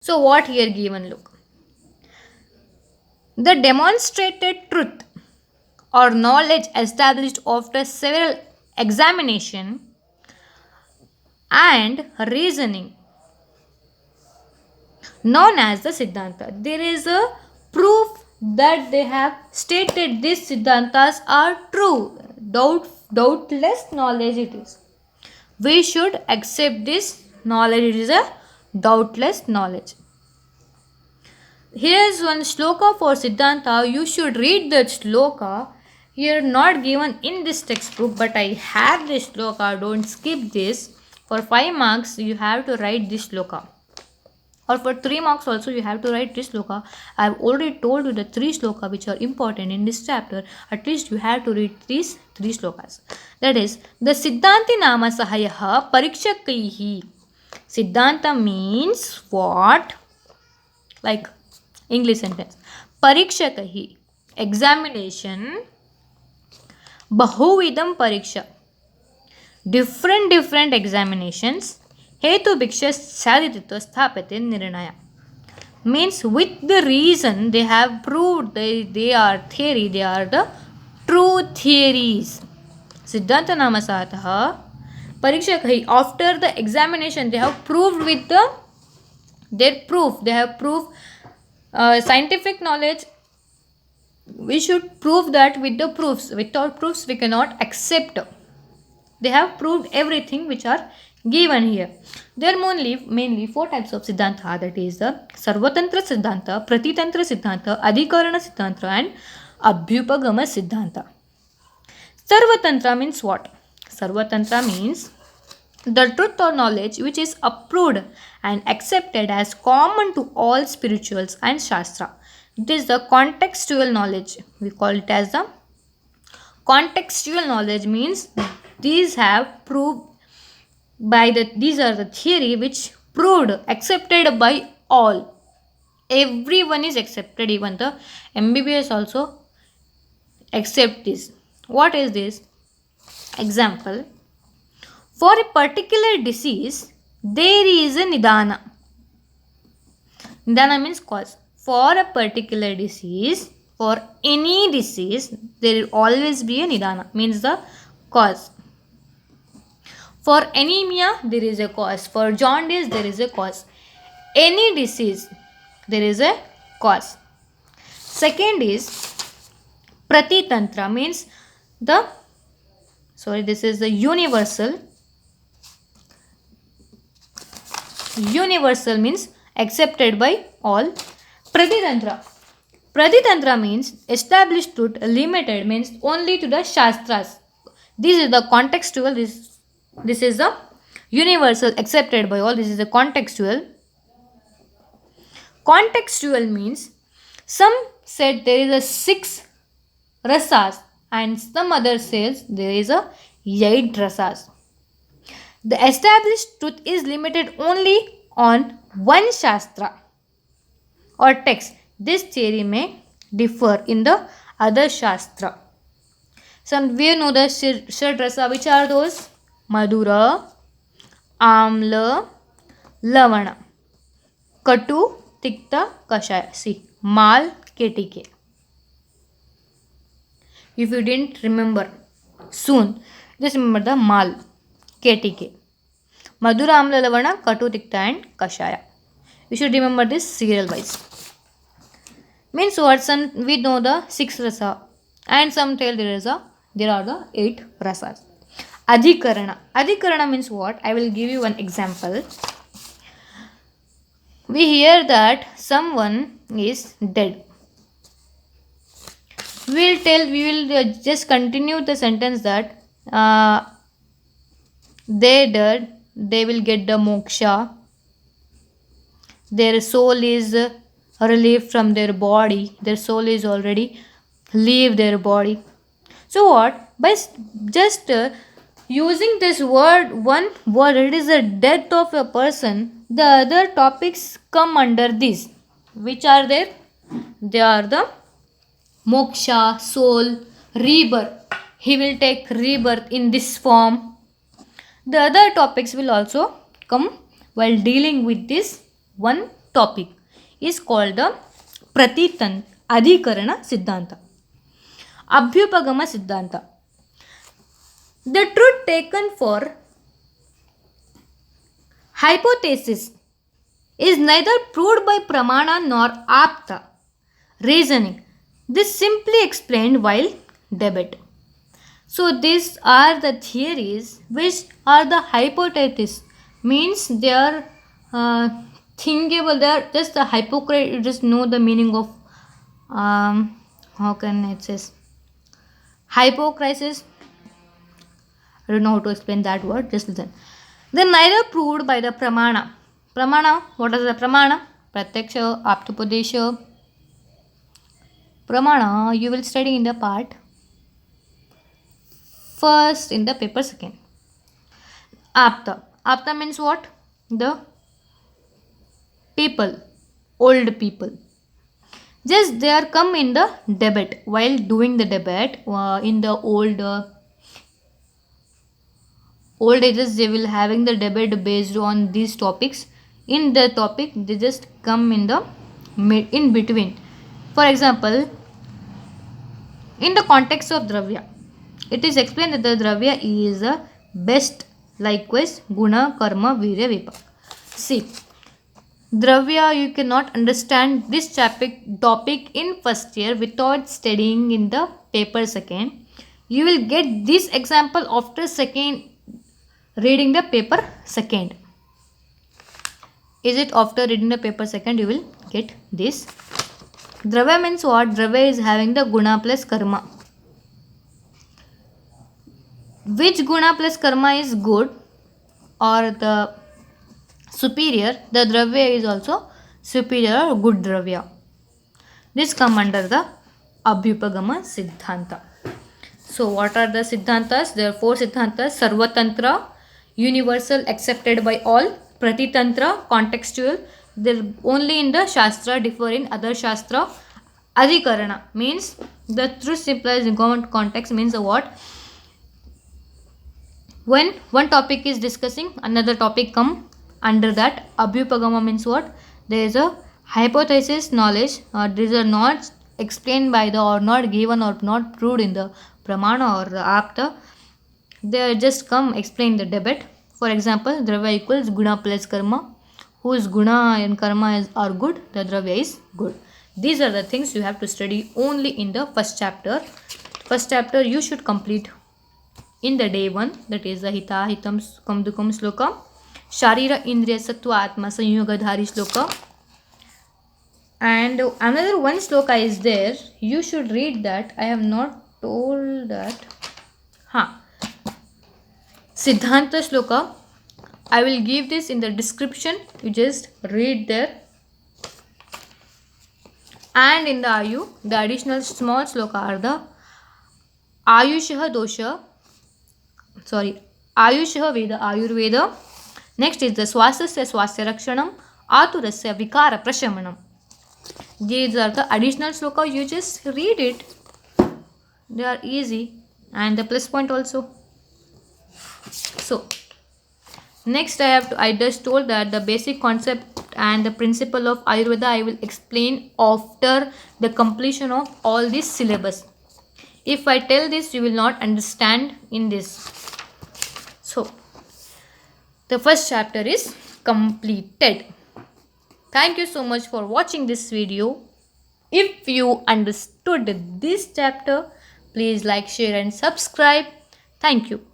So what here given, look. The demonstrated truth or knowledge established after several examination and reasoning, known as the Siddhanta. There is a proof that they have stated these Siddhantas are true. Doubtless knowledge it is. We should accept this knowledge. It is a doubtless knowledge. Here is one shloka for Siddhanta. You should read that shloka. Here not given in this textbook, but I have this shloka. Don't skip this. For 5 marks, you have to write this shloka. Or for 3 marks also, you have to write this shloka. I have already told you the 3 shloka which are important in this chapter. At least you have to read these 3 shlokas. That is, the Siddhanti Nama Sahayaha Parikshakaihi. Siddhanta means what? Like English sentence. Parikshakahi. Examination. Bahuvidam Pariksha. Different examinations. Hetu Bhiksha Sadhititva Sthapate Nirnaya. Means with the reason they have proved they are theory, they are the true theories. Siddhanta Nama Sahataha Parikshakahi. After the examination, they have proved with their proof. They have proved scientific knowledge. We should prove that with the proofs. Without proofs, we cannot accept. They have proved everything which are given here. There are mainly 4 types of Siddhanta. That is the Sarvatantra Siddhanta, Pratitantra Siddhanta, Adhikarana Siddhanta and Abhyupagama Siddhanta. Sarvatantra means what? Sarvatantra means the truth or knowledge which is approved and accepted as common to all spirituals and Shastra. It is the contextual knowledge. We call it as the contextual knowledge. Means these have proved by these are the theory which proved, accepted by all. Everyone is accepted, even the MBBS also accept this. What is this? Example, for a particular disease, there is a Nidana. Nidana means cause. For a particular disease, for any disease, there will always be a Nidana, means the cause. For anemia, there is a cause. For jaundice, there is a cause. Any disease, there is a cause. Second is Pratitantra, means this is the universal. Universal means accepted by all. Pratitantra means established truth, limited means only to the Shastras. This is the contextual. This is the universal, accepted by all. This is the contextual. Contextual means some said there is a 6 rasas and some other says there is a 8 rasas. The established truth is limited only on one Shastra or text. This theory may differ in the other Shastra. Some we know the Shadrasa. Which are those? Madura, Amla, Lavana, Katu, Tikta, Kashaya. See, Mal, KTK. If you didn't remember soon, just remember the Mal, KTK. Madura, Amla, Lavana, Katu, Tikta and Kashaya. You should remember this serial wise. Means what? Some we know the 6 rasa and some tell there are the 8 rasas. Adhikarana. Adhikarana means what? I will give you one example. We hear that someone is dead. We will just continue the sentence that they dead, they will get the moksha. Their soul is relieved from their body. Their soul is already leave their body. So what? By just using this one word, it is the death of a person. The other topics come under this. Which are there? They are the moksha, soul, rebirth. He will take rebirth in this form. The other topics will also come while dealing with this one topic is called the Pratitant Adhikarana Siddhanta. Abhyupagama Siddhanta. The truth taken for hypothesis is neither proved by pramana nor apta reasoning. This simply explained while debate. So these are the theories which are the hypothesis, means they are thinkable. They are just the hypocrite. You just know the meaning of how can it says hypocrisis. I don't know how to explain that word. Just listen. They neither proved by the pramana. Pramana. What is the pramana? Pratyaksha, aptupadesha. Pramana you will study in the part first in the paper second. Apta. Apta means what? The people, old people. Just they are come in the debate. While doing the debate in the old ages, they will having the debate based on these topics. In the topic, they just come in the in between. For example, in the context of Dravya, it is explained that the Dravya is the best. Likewise, Guna, Karma, Virya, Vipaka. See, Dravya, you cannot understand this topic in first year without studying in the paper second. You will get this example after second reading the paper second. Is it after reading the paper second you will get this? Dravya means what? Dravya is having the Guna plus Karma. Which Guna plus Karma is good or the superior? The Dravya is also superior or good Dravya. This come under the Abhyupagama Siddhanta. So what are the Siddhantas? There are 4 Siddhantas. Sarvatantra, universal, accepted by all. Pratitantra, contextual. They're only in the Shastra, differ in other Shastra. Adhikarana means the truth implies in government context, means what? When one topic is discussing, another topic come under that. Abhyupagama means what? There is a hypothesis knowledge. These are not explained by the or not given or not proved in the pramana or the apta. They just come explain the debate. For example, Dravya equals Guna plus Karma. Whose Guna and Karma are good, the Dravya is good. These are the things you have to study only in the first chapter. First chapter you should complete in the day 1, that is the Hita Hitam Sukam Dukam Sloka, Sharira Indriya Sattva Atma Sanyugadhari Sloka, and another one sloka is there. You should read that. I have not told that. Siddhanta Shloka. I will give this in the description. You just read there. And in the Ayu, the additional small sloka are the Ayushah Dosha. Ayushah Veda Ayurveda. Next is the Swasasya Swasya Rakshanam, Aturasya Vikara Prashamanam. These are the additional sloka. You just read it. They are easy. And the plus point also. So, next I just told that the basic concept and the principle of Ayurveda I will explain after the completion of all this syllabus. If I tell this, you will not understand in this. So, the first chapter is completed. Thank you so much for watching this video. If you understood this chapter, please like, share and subscribe. Thank you.